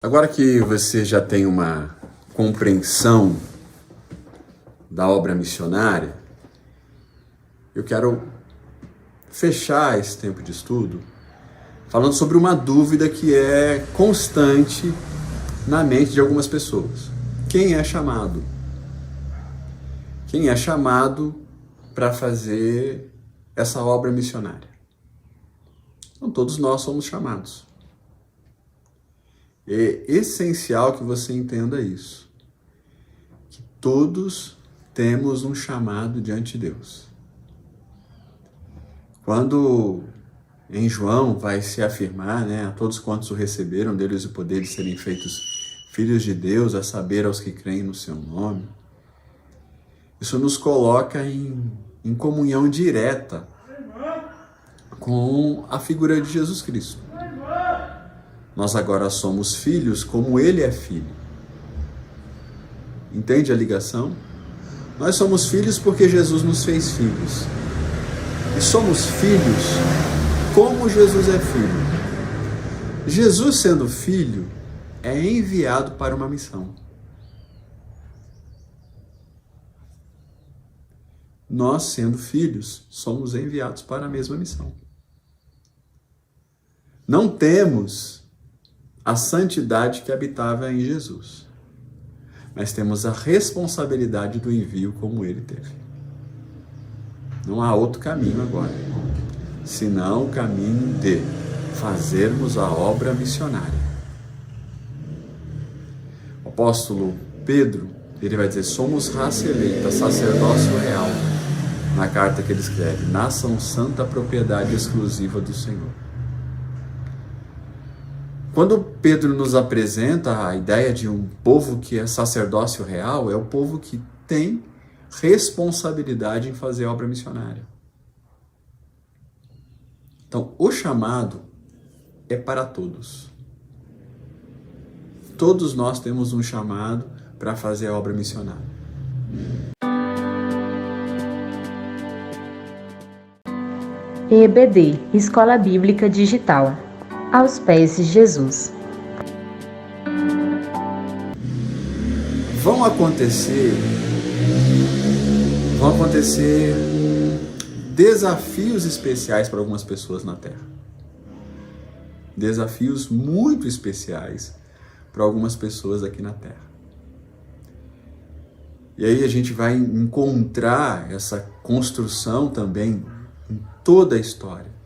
Agora que você já tem uma compreensão da obra missionária, eu quero fechar esse tempo de estudo falando sobre uma dúvida que é constante na mente de algumas pessoas. Quem é chamado? Quem é chamado para fazer essa obra missionária? Então, todos nós somos chamados. É essencial que você entenda isso, que todos temos um chamado diante de Deus. Quando em João vai se afirmar, a todos quantos o receberam, deles o poder de serem feitos filhos de Deus, a saber, aos que creem no seu nome, isso nos coloca em comunhão direta com a figura de Jesus Cristo. Nós agora somos filhos como Ele é filho. Entende a ligação? Nós somos filhos porque Jesus nos fez filhos. E somos filhos como Jesus é filho. Jesus, sendo filho, é enviado para uma missão. Nós, sendo filhos, somos enviados para a mesma missão. Não temos a santidade que habitava em Jesus, mas temos a responsabilidade do envio como ele teve. Não há outro caminho agora, senão o caminho de fazermos a obra missionária. O apóstolo Pedro, ele vai dizer, somos raça eleita, sacerdócio real, na carta que ele escreve, nação santa, propriedade exclusiva do Senhor. Quando Pedro nos apresenta a ideia de um povo que é sacerdócio real, é o povo que tem responsabilidade em fazer a obra missionária. Então, o chamado é para todos. Todos nós temos um chamado para fazer a obra missionária. EBD, Escola Bíblica Digital. Aos pés de Jesus. Vão acontecer desafios especiais para algumas pessoas na Terra. Desafios muito especiais para algumas pessoas aqui na Terra. E aí a gente vai encontrar essa construção também em toda a história.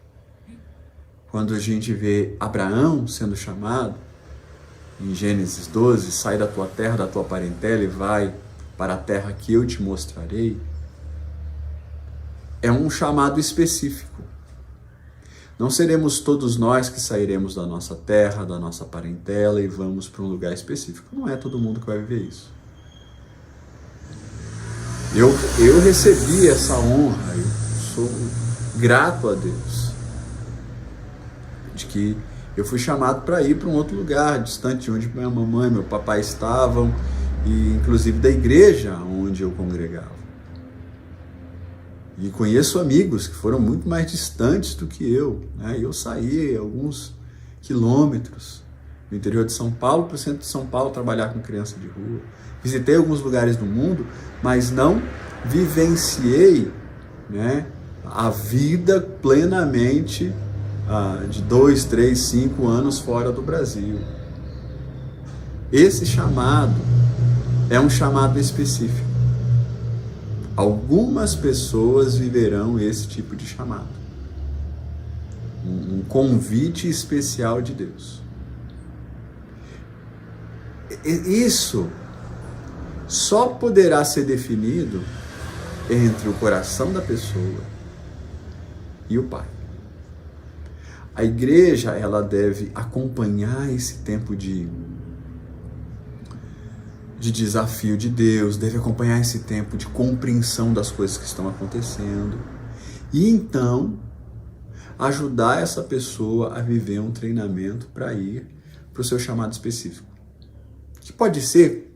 Quando a gente vê Abraão sendo chamado, em Gênesis 12, sai da tua terra, da tua parentela e vai para a terra que eu te mostrarei, é um chamado específico. Não seremos todos nós que sairemos da nossa terra, da nossa parentela e vamos para um lugar específico. Não é todo mundo que vai viver isso. Eu recebi essa honra, eu sou grato a Deus, de que eu fui chamado para ir para um outro lugar, distante de onde minha mamãe e meu papai estavam, e inclusive da igreja onde eu congregava. E conheço amigos que foram muito mais distantes do que eu, e eu saí alguns quilômetros do interior de São Paulo para o centro de São Paulo trabalhar com criança de rua. Visitei alguns lugares do mundo, mas não vivenciei, a vida plenamente de 2, 3, 5 anos fora do Brasil. Esse chamado é um chamado específico. Algumas pessoas viverão esse tipo de chamado. Um convite especial de Deus. Isso só poderá ser definido entre o coração da pessoa e o Pai. A igreja, ela deve acompanhar esse tempo de desafio de Deus, deve acompanhar esse tempo de compreensão das coisas que estão acontecendo e então ajudar essa pessoa a viver um treinamento para ir para o seu chamado específico. Que pode ser,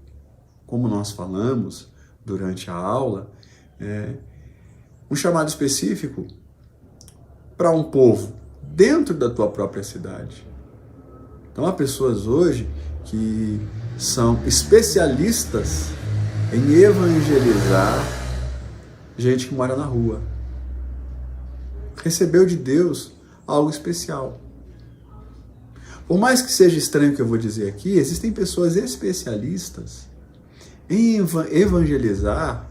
como nós falamos durante a aula, um chamado específico para um povo dentro da tua própria cidade. Então há pessoas hoje que são especialistas em evangelizar gente que mora na rua. Recebeu de Deus algo especial. Por mais que seja estranho o que eu vou dizer aqui, existem pessoas especialistas em evangelizar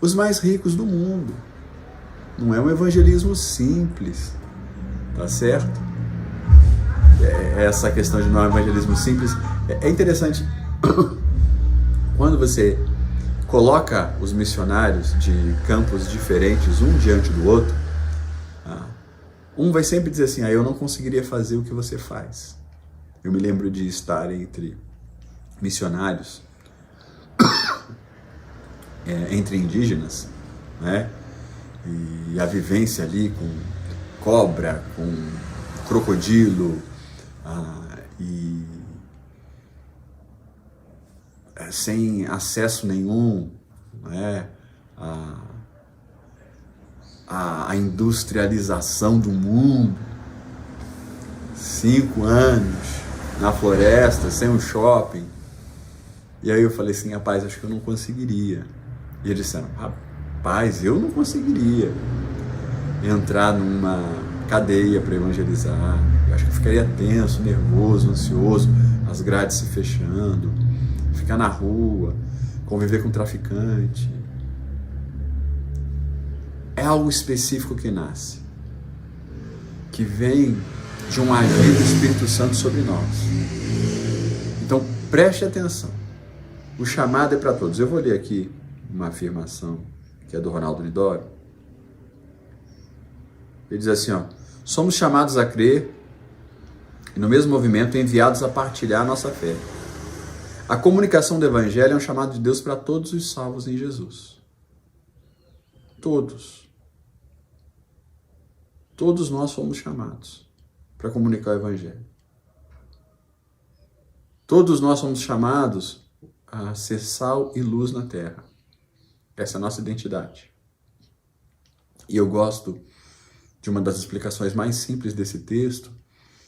os mais ricos do mundo. Não é um evangelismo simples, tá certo? Essa questão de não é um evangelismo simples é interessante. Quando você coloca os missionários de campos diferentes, um diante do outro, um vai sempre dizer assim, eu não conseguiria fazer o que você faz. Eu me lembro de estar entre missionários, entre indígenas, né? E a vivência ali com cobra, com crocodilo, e sem acesso nenhum, né? A industrialização do mundo, 5 anos na floresta, sem um shopping. E aí eu falei assim, rapaz, acho que eu não conseguiria. E eles disseram, rapaz, eu não conseguiria entrar numa cadeia para evangelizar. Eu acho que eu ficaria tenso, nervoso, ansioso, as grades se fechando, ficar na rua, conviver com traficante. É algo específico que nasce, que vem de um agir do Espírito Santo sobre nós. Então, preste atenção. O chamado é para todos. Eu vou ler aqui uma afirmação que é do Ronaldo Lidoro. Ele diz assim, somos chamados a crer e no mesmo movimento enviados a partilhar a nossa fé. A comunicação do Evangelho é um chamado de Deus para todos os salvos em Jesus. Todos. Todos nós fomos chamados para comunicar o Evangelho. Todos nós somos chamados a ser sal e luz na terra. Essa é a nossa identidade. E eu gosto de uma das explicações mais simples desse texto,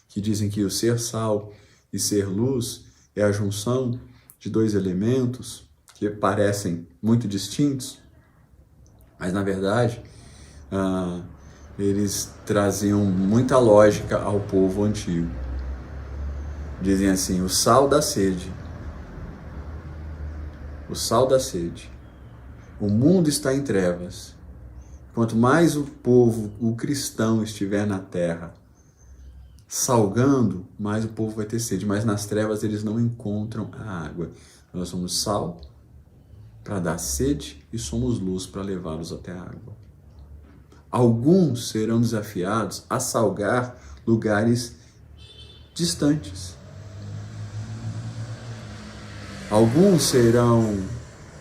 que dizem que o ser sal e ser luz é a junção de 2 elementos que parecem muito distintos, mas na verdade eles traziam muita lógica ao povo antigo. Dizem assim, o sal da sede. O sal da sede. O mundo está em trevas. Quanto mais o povo, o cristão estiver na terra salgando, mais o povo vai ter sede. Mas nas trevas eles não encontram a água. Nós somos sal para dar sede e somos luz para levá-los até a água. Alguns serão desafiados a salgar lugares distantes. Alguns serão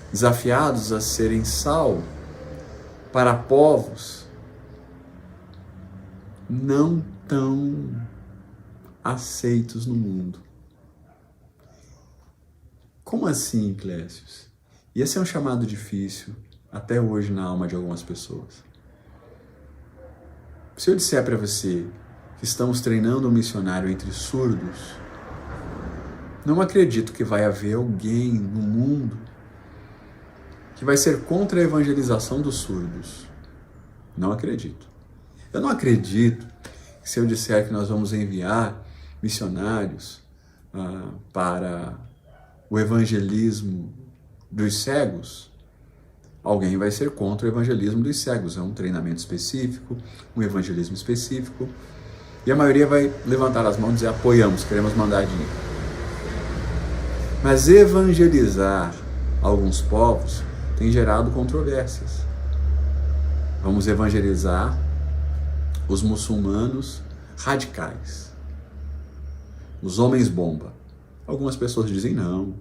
desafiados a serem sal para povos não tão aceitos no mundo. Como assim, Clécius? E esse é um chamado difícil até hoje na alma de algumas pessoas. Se eu disser para você que estamos treinando um missionário entre surdos, não acredito que vai haver alguém no mundo que vai ser contra a evangelização dos surdos. Não acredito. Eu não acredito que se eu disser que nós vamos enviar missionários para o evangelismo dos cegos, alguém vai ser contra o evangelismo dos cegos. É um treinamento específico, um evangelismo específico. E a maioria vai levantar as mãos e dizer, apoiamos, queremos mandar dinheiro. Mas evangelizar alguns povos tem gerado controvérsias. Vamos evangelizar os muçulmanos radicais, os homens-bomba. Algumas pessoas dizem não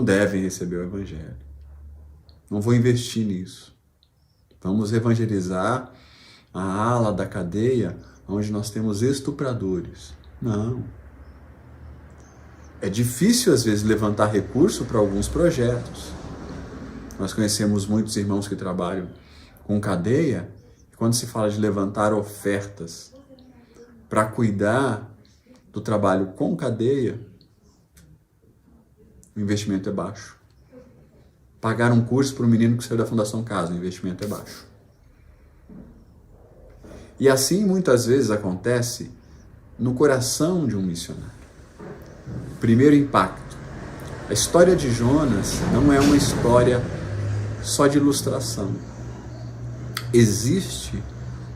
devem receber o evangelho. Não vou investir nisso. Vamos evangelizar a ala da cadeia onde nós temos estupradores. Não. É difícil, às vezes, levantar recurso para alguns projetos. Nós conhecemos muitos irmãos que trabalham com cadeia, e quando se fala de levantar ofertas para cuidar do trabalho com cadeia, o investimento é baixo. Pagar um curso para um menino que saiu da Fundação Casa, o investimento é baixo. E assim muitas vezes acontece no coração de um missionário. Primeiro impacto. A história de Jonas não é uma história só de ilustração. Existe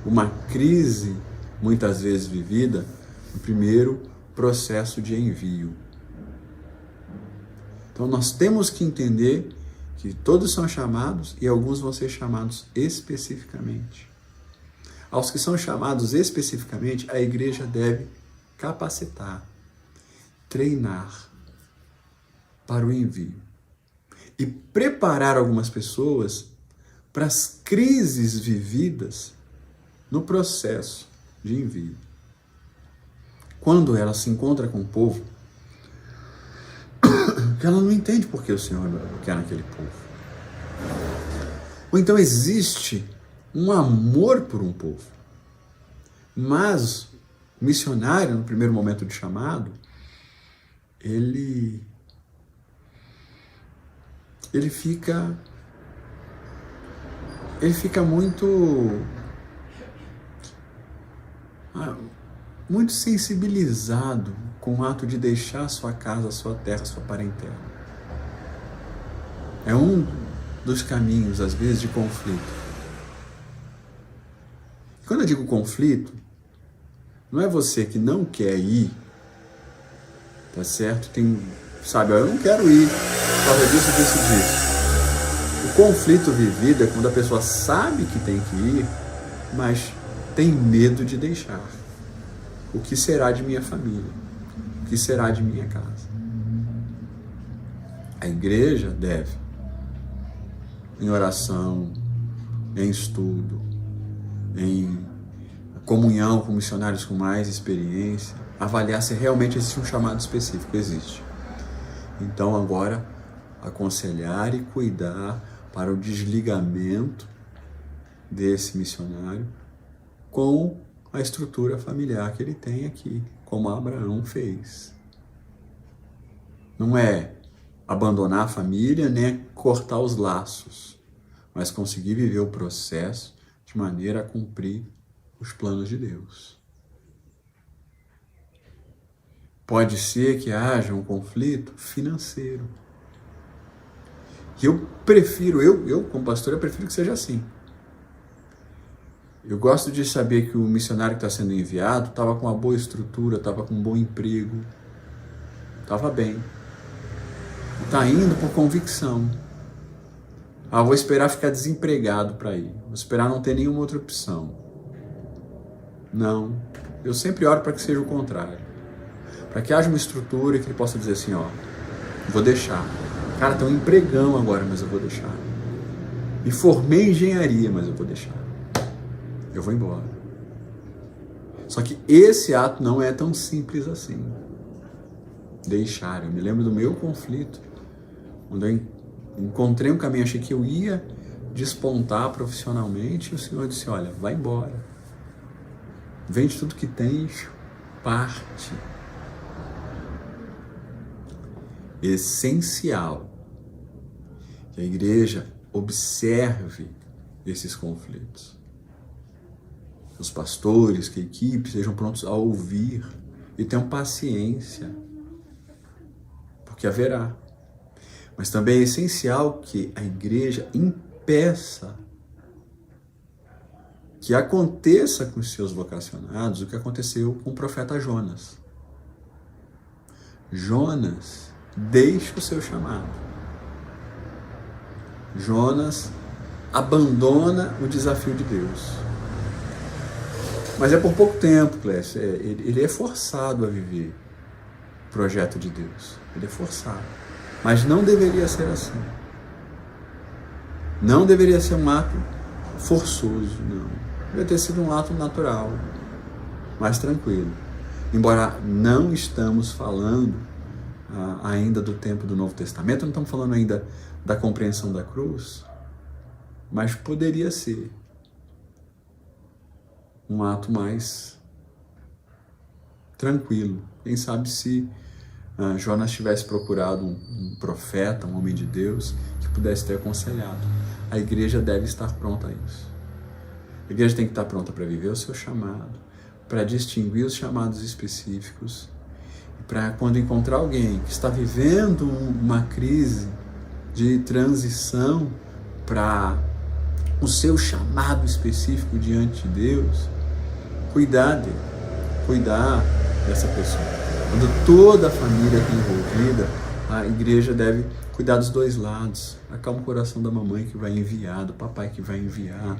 uma crise, muitas vezes vivida, no primeiro processo de envio. Então nós temos que entender que todos são chamados e alguns vão ser chamados especificamente. Aos que são chamados especificamente, a igreja deve capacitar, treinar para o envio e preparar algumas pessoas para as crises vividas no processo de envio. Quando ela se encontra com o povo, ela não entende por que o Senhor quer naquele povo. Ou então existe um amor por um povo. Mas o missionário, no primeiro momento de chamado, ele fica muito sensibilizado com o ato de deixar sua casa, sua terra, sua parentela. É um dos caminhos, às vezes, de conflito. Quando eu digo conflito, não é você que não quer ir, tá certo? Eu não quero ir por causa disso. O conflito vivido é quando a pessoa sabe que tem que ir, mas tem medo de deixar. O que será de minha família? O que será de minha casa? A igreja deve, em oração, em estudo, em comunhão com missionários com mais experiência, avaliar se realmente existe um chamado específico. Existe. Então agora, aconselhar e cuidar para o desligamento desse missionário com a estrutura familiar que ele tem aqui, como Abraão fez. Não é abandonar a família, nem é cortar os laços, mas conseguir viver o processo de maneira a cumprir os planos de Deus. Pode ser que haja um conflito financeiro. E eu como pastor, eu prefiro que seja assim. Eu gosto de saber que o missionário que está sendo enviado estava com uma boa estrutura, estava com um bom emprego, estava bem. Está indo por convicção. Vou esperar ficar desempregado para ir. Vou esperar não ter nenhuma outra opção. Não. Eu sempre oro para que seja o contrário. Para que haja uma estrutura que ele possa dizer assim, vou deixar. Cara, tem um empregão agora, mas eu vou deixar. Me formei em engenharia, mas eu vou deixar. Eu vou embora. Só que esse ato não é tão simples assim. Deixar. Eu me lembro do meu conflito, quando eu encontrei um caminho, achei que eu ia despontar profissionalmente, e o Senhor disse, olha, vai embora. Vende tudo que tens, parte. Essencial que a igreja observe esses conflitos. Os pastores, que a equipe sejam prontos a ouvir e tenham paciência, porque haverá. Mas também é essencial que a igreja impeça que aconteça com os seus vocacionados o que aconteceu com o profeta Jonas. Jonas deixa o seu chamado. Jonas abandona o desafio de Deus. Mas é por pouco tempo, Clécio. Ele é forçado a viver o projeto de Deus. Ele é forçado. Mas não deveria ser assim. Não deveria ser um ato forçoso, não. Deveria ter sido um ato natural, mais tranquilo. Embora não estamos falando ainda do tempo do Novo Testamento, não estamos falando ainda da compreensão da cruz, mas poderia ser um ato mais tranquilo. Quem sabe se Jonas tivesse procurado um profeta, um homem de Deus, que pudesse ter aconselhado. A igreja deve estar pronta a isso. A igreja tem que estar pronta para viver o seu chamado, para distinguir os chamados específicos, e para quando encontrar alguém que está vivendo uma crise de transição para o seu chamado específico diante de Deus, cuidar dele, cuidar dessa pessoa. Quando toda a família está envolvida, a igreja deve cuidar dos dois lados. Acalma o coração da mamãe que vai enviar, do papai que vai enviar,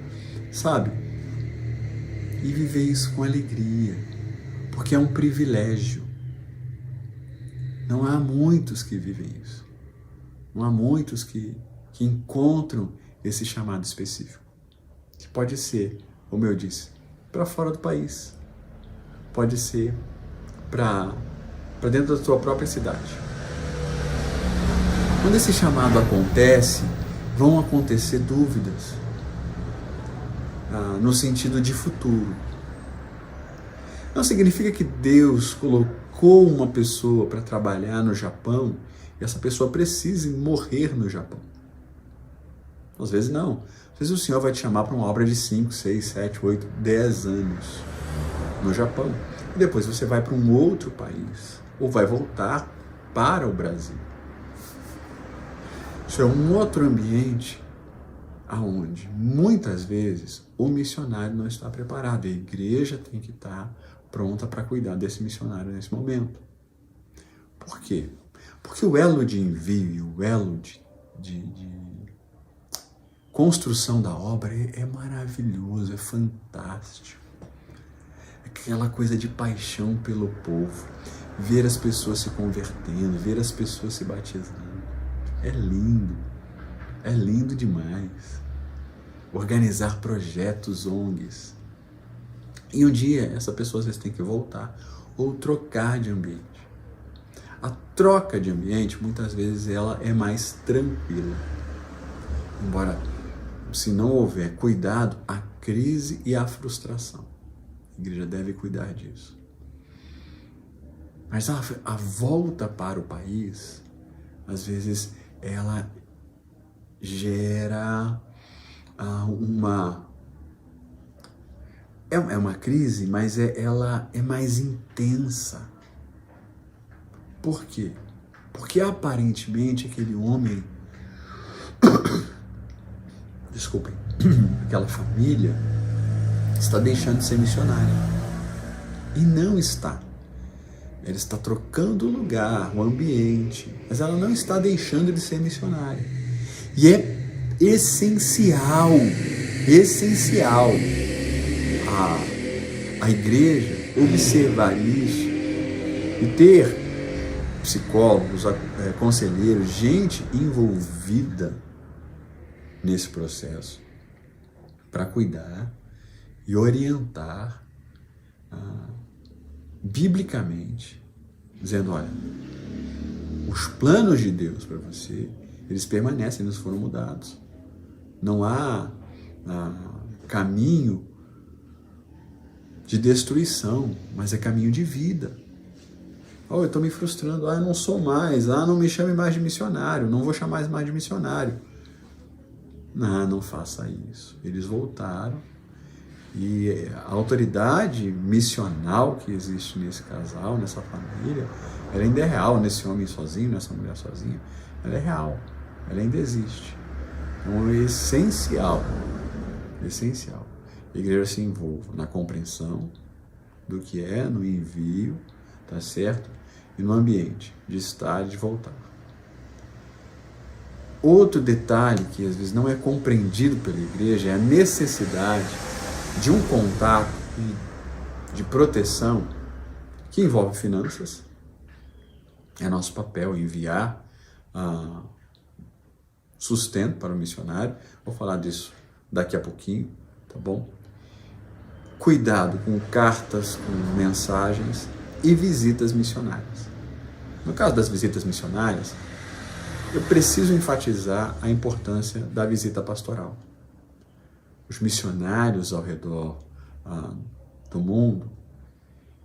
sabe? E viver isso com alegria, porque é um privilégio. Não há muitos que vivem isso. Não há muitos que encontram esse chamado específico. Que pode ser, como eu disse, para fora do país. Pode ser para dentro da sua própria cidade. Quando esse chamado acontece, vão acontecer dúvidas no sentido de futuro. Não significa que Deus colocou uma pessoa para trabalhar no Japão e essa pessoa precise morrer no Japão. Às vezes não. Às vezes o Senhor vai te chamar para uma obra de 5, 6, 7, 8, 10 anos no Japão. E depois você vai para um outro país ou vai voltar para o Brasil. Isso é um outro ambiente aonde muitas vezes o missionário não está preparado. A igreja tem que estar pronta para cuidar desse missionário nesse momento. Por quê? Porque o elo de envio, o elo de construção da obra é maravilhoso, é fantástico. Aquela coisa de paixão pelo povo, ver as pessoas se convertendo, ver as pessoas se batizando. É lindo demais. Organizar projetos, ONGs. E um dia essa pessoa às vezes tem que voltar ou trocar de ambiente. A troca de ambiente muitas vezes ela é mais tranquila. Embora se não houver cuidado, a crise e a frustração. A igreja deve cuidar disso. Mas a volta para o país, às vezes, ela gera uma crise, mas ela é mais intensa. Por quê? Porque aparentemente aquele homem, desculpem, aquela família está deixando de ser missionária. E não está. Ela está trocando o lugar, o ambiente, mas ela não está deixando de ser missionária. E é essencial a igreja observar isso e ter psicólogos, conselheiros, gente envolvida nesse processo para cuidar e orientar biblicamente, dizendo, olha, os planos de Deus para você, eles permanecem, eles foram mudados. Não há caminho de destruição, mas é caminho de vida. Eu estou me frustrando, eu não sou mais, não me chame mais de missionário, não vou chamar mais de missionário. Não faça isso. Eles voltaram e a autoridade missional que existe nesse casal, nessa família, ela ainda é real, nesse homem sozinho, nessa mulher sozinha, ela é real, ela ainda existe. Então é essencial a igreja se envolva na compreensão do que é, no envio, tá certo? E no ambiente de estar e de voltar. Outro detalhe que às vezes não é compreendido pela igreja é a necessidade de um contato de proteção que envolve finanças. É nosso papel enviar sustento para o missionário. Vou falar disso daqui a pouquinho, tá bom? Cuidado com cartas, com mensagens e visitas missionárias. No caso das visitas missionárias, eu preciso enfatizar a importância da visita pastoral. Os missionários ao redor do mundo,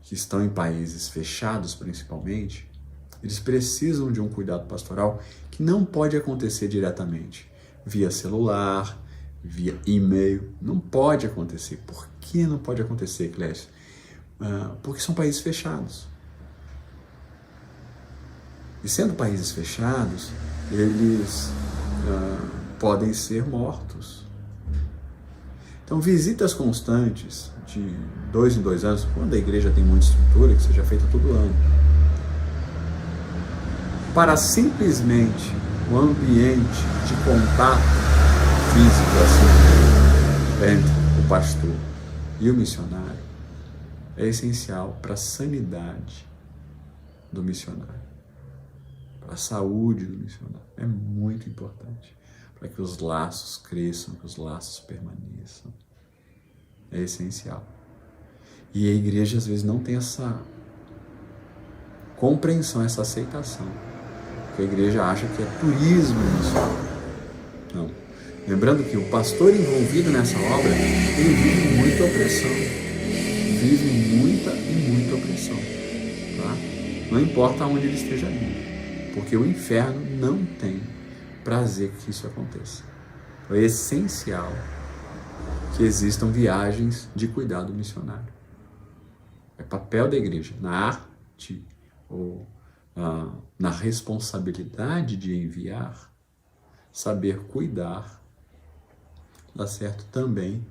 que estão em países fechados principalmente, Eles precisam de um cuidado pastoral que não pode acontecer diretamente, via celular, via e-mail. Não pode acontecer. Por que não pode acontecer, Clécio? Porque são países fechados. E sendo países fechados, eles podem ser mortos. Então, visitas constantes de 2 em 2 anos, quando a igreja tem muita estrutura, que seja feita todo ano, para simplesmente o ambiente de contato físico assim, entre o pastor e o missionário é essencial para a sanidade do missionário, para a saúde do missionário. É muito importante para que os laços cresçam, que os laços permaneçam. É essencial. E a igreja às vezes não tem essa compreensão, essa aceitação. A igreja acha que é turismo isso. Não. Lembrando que o pastor envolvido nessa obra, ele vive muita opressão. Vive muita opressão. Tá? Não importa onde ele esteja indo. Porque o inferno não tem prazer que isso aconteça. É essencial que existam viagens de cuidado missionário. É papel da igreja, na arte ou na responsabilidade de enviar, saber cuidar, dá certo também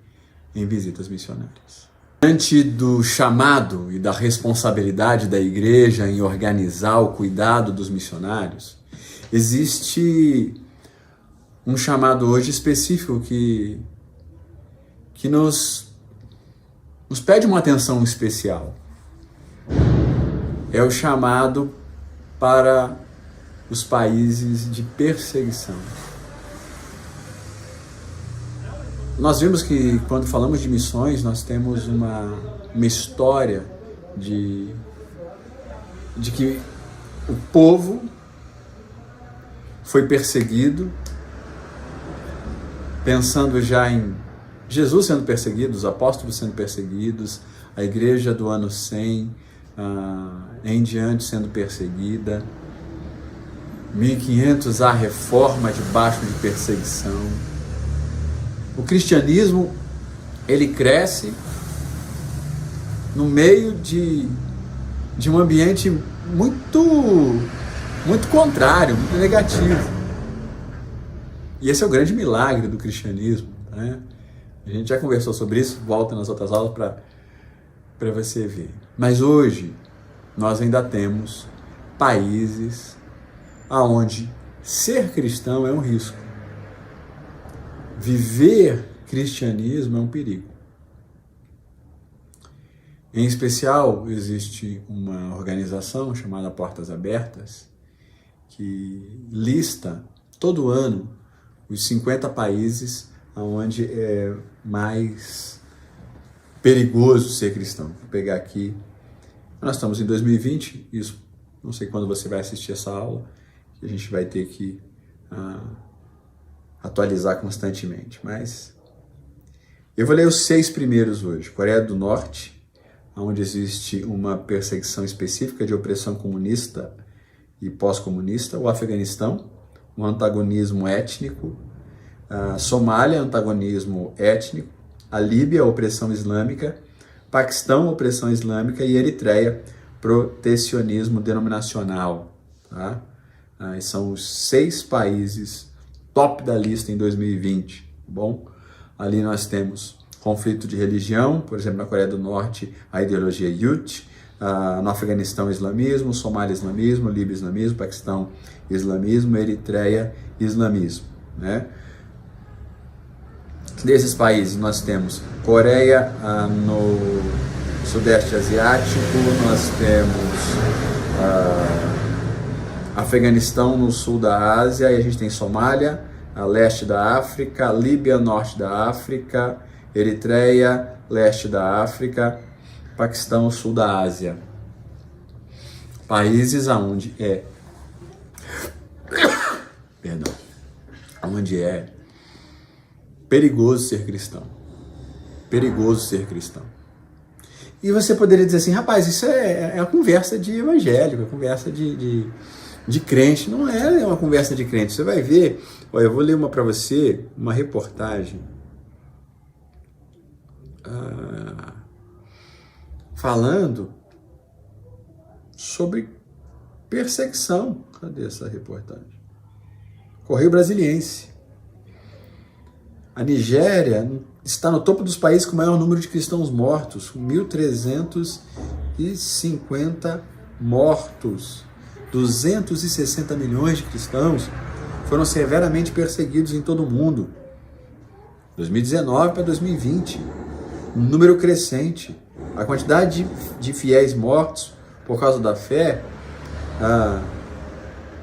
em visitas missionárias. Diante do chamado e da responsabilidade da igreja em organizar o cuidado dos missionários, existe um chamado hoje específico que nos pede uma atenção especial. É o chamado para os países de perseguição. Nós vimos que quando falamos de missões, nós temos uma história de que o povo foi perseguido, pensando já em Jesus sendo perseguido, os apóstolos sendo perseguidos, a igreja do ano 100 em diante sendo perseguida, 1500 a reforma debaixo de perseguição. O cristianismo, ele cresce no meio de um ambiente muito contrário, muito negativo. E esse é o grande milagre do cristianismo, né? A gente já conversou sobre isso, volta nas outras aulas para você ver. Mas hoje, nós ainda temos países onde ser cristão é um risco. Viver cristianismo é um perigo. Em especial, existe uma organização chamada Portas Abertas, que lista todo ano os 50 países onde é mais perigoso ser cristão. Vou pegar aqui, nós estamos em 2020, isso, não sei quando você vai assistir essa aula, que a gente vai ter que atualizar constantemente, mas eu vou ler os 6 primeiros hoje. Coreia do Norte, onde existe uma perseguição específica de opressão comunista e pós-comunista. O Afeganistão, um antagonismo étnico. Somália, antagonismo étnico. A Líbia, opressão islâmica. Paquistão, opressão islâmica. E Eritreia, protecionismo denominacional. Tá? São os 6 países top da lista em 2020. Bom, ali nós temos conflito de religião, por exemplo, na Coreia do Norte, a ideologia Yut, no Afeganistão, islamismo, Somália, islamismo, Líbia, islamismo, Paquistão, islamismo, Eritreia, islamismo, né? Desses países nós temos Coreia no Sudeste Asiático, nós temos Afeganistão no sul da Ásia, e a gente tem Somália, a leste da África, Líbia, norte da África, Eritreia, leste da África, Paquistão, sul da Ásia. Países onde é perigoso ser cristão. Perigoso ser cristão. E você poderia dizer assim, rapaz, isso é uma conversa de evangélico, é conversa de crente. Não é uma conversa de crente. Você vai ver, olha, eu vou ler para você, uma reportagem falando sobre perseguição. Cadê essa reportagem? Correio Brasiliense. A Nigéria está no topo dos países com o maior número de cristãos mortos, 1.350 mortos. 260 milhões de cristãos foram severamente perseguidos em todo o mundo. 2019 para 2020, um número crescente. A quantidade de fiéis mortos por causa da fé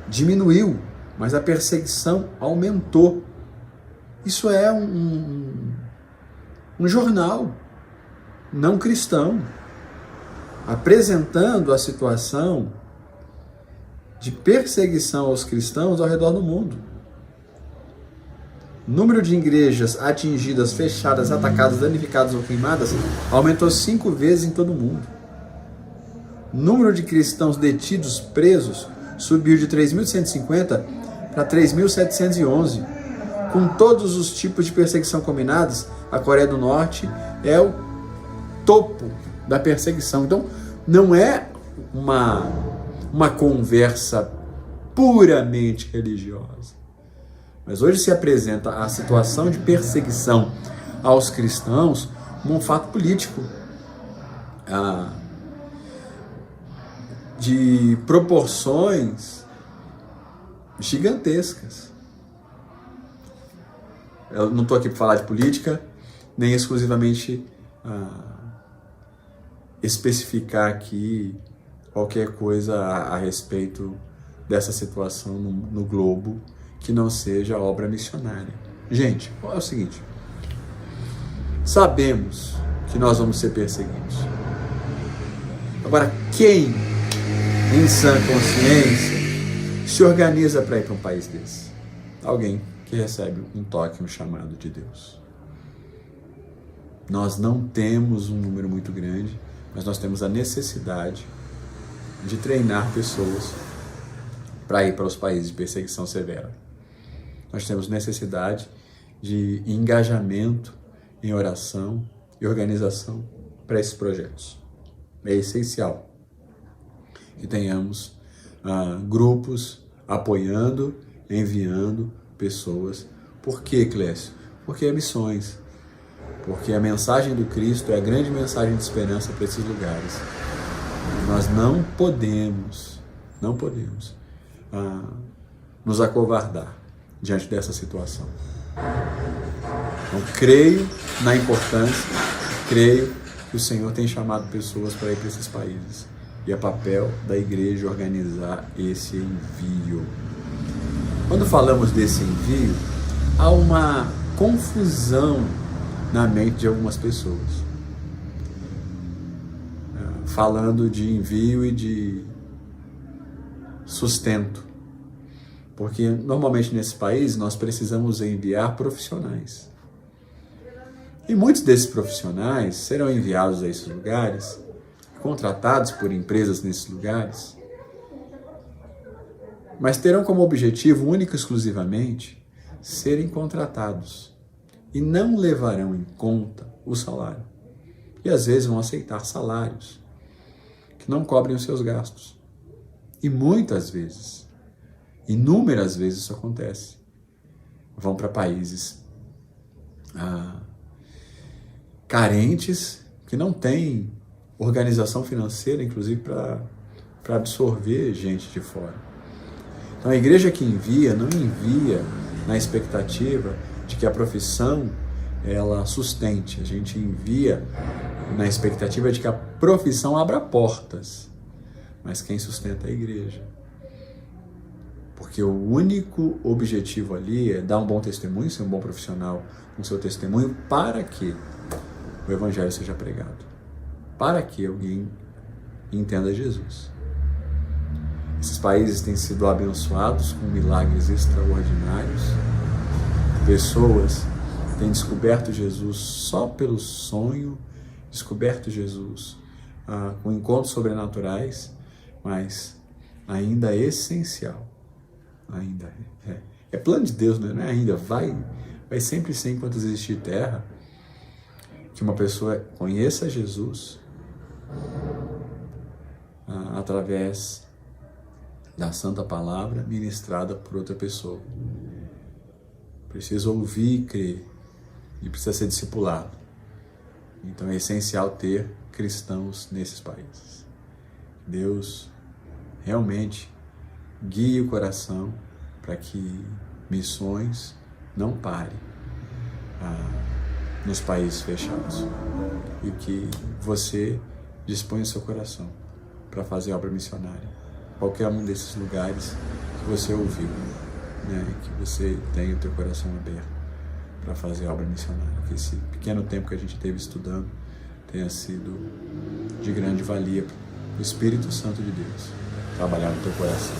diminuiu, mas a perseguição aumentou. Isso é um jornal não cristão apresentando a situação de perseguição aos cristãos ao redor do mundo. O número de igrejas atingidas, fechadas, atacadas, danificadas ou queimadas aumentou 5 vezes em todo o mundo. O número de cristãos detidos, presos, subiu de 3.150 para 3.711. Com todos os tipos de perseguição combinados, a Coreia do Norte é o topo da perseguição. Então, não é uma conversa puramente religiosa. Mas hoje se apresenta a situação de perseguição aos cristãos como um fato político de proporções gigantescas. Eu não estou aqui para falar de política, nem exclusivamente especificar aqui qualquer coisa a respeito dessa situação no globo que não seja obra missionária. Gente, é o seguinte, sabemos que nós vamos ser perseguidos. Agora, quem, em sã consciência, se organiza para ir para um país desse? Alguém que recebe um toque, um chamado de Deus. Nós não temos um número muito grande, mas nós temos a necessidade de treinar pessoas para ir para os países de perseguição severa. Nós temos necessidade de engajamento em oração e organização para esses projetos. É essencial que tenhamos grupos apoiando, enviando pessoas. Por quê, Clécio? Porque é missões. Porque a mensagem do Cristo é a grande mensagem de esperança para esses lugares. Nós não podemos nos acovardar diante dessa situação. Então, creio na importância, creio que o Senhor tem chamado pessoas para ir para esses países. E é papel da igreja organizar esse envio. Quando falamos desse envio, há uma confusão na mente de algumas pessoas. Falando de envio e de sustento. Porque normalmente nesse país nós precisamos enviar profissionais. E muitos desses profissionais serão enviados a esses lugares, contratados por empresas nesses lugares, mas terão como objetivo único e exclusivamente serem contratados e não levarão em conta o salário. E às vezes vão aceitar salários que não cobrem os seus gastos. E muitas vezes, inúmeras vezes isso acontece. Vão para países carentes, que não têm organização financeira, inclusive, para absorver gente de fora. Então a igreja que envia, não envia na expectativa de que a profissão ela sustente. A gente envia na expectativa de que a profissão abra portas. Mas quem sustenta é a igreja. Porque o único objetivo ali é dar um bom testemunho, ser um bom profissional com seu testemunho, para que o evangelho seja pregado. Para que alguém entenda Jesus. Esses países têm sido abençoados com milagres extraordinários. Pessoas têm descoberto Jesus só pelo sonho, descoberto Jesus com encontros sobrenaturais, mas ainda é essencial. Ainda é plano de Deus, não é ainda, vai sempre ser, enquanto existir terra, que uma pessoa conheça Jesus através da santa palavra ministrada por outra pessoa. Precisa ouvir e crer, e precisa ser discipulado. Então é essencial ter cristãos nesses países. Deus realmente guie o coração para que missões não parem nos países fechados, e que você disponha o seu coração para fazer obra missionária, qualquer um desses lugares que você ouviu, né? Que você tenha o teu coração aberto para fazer obra missionária, que esse pequeno tempo que a gente teve estudando tenha sido de grande valia para o Espírito Santo de Deus trabalhar no teu coração.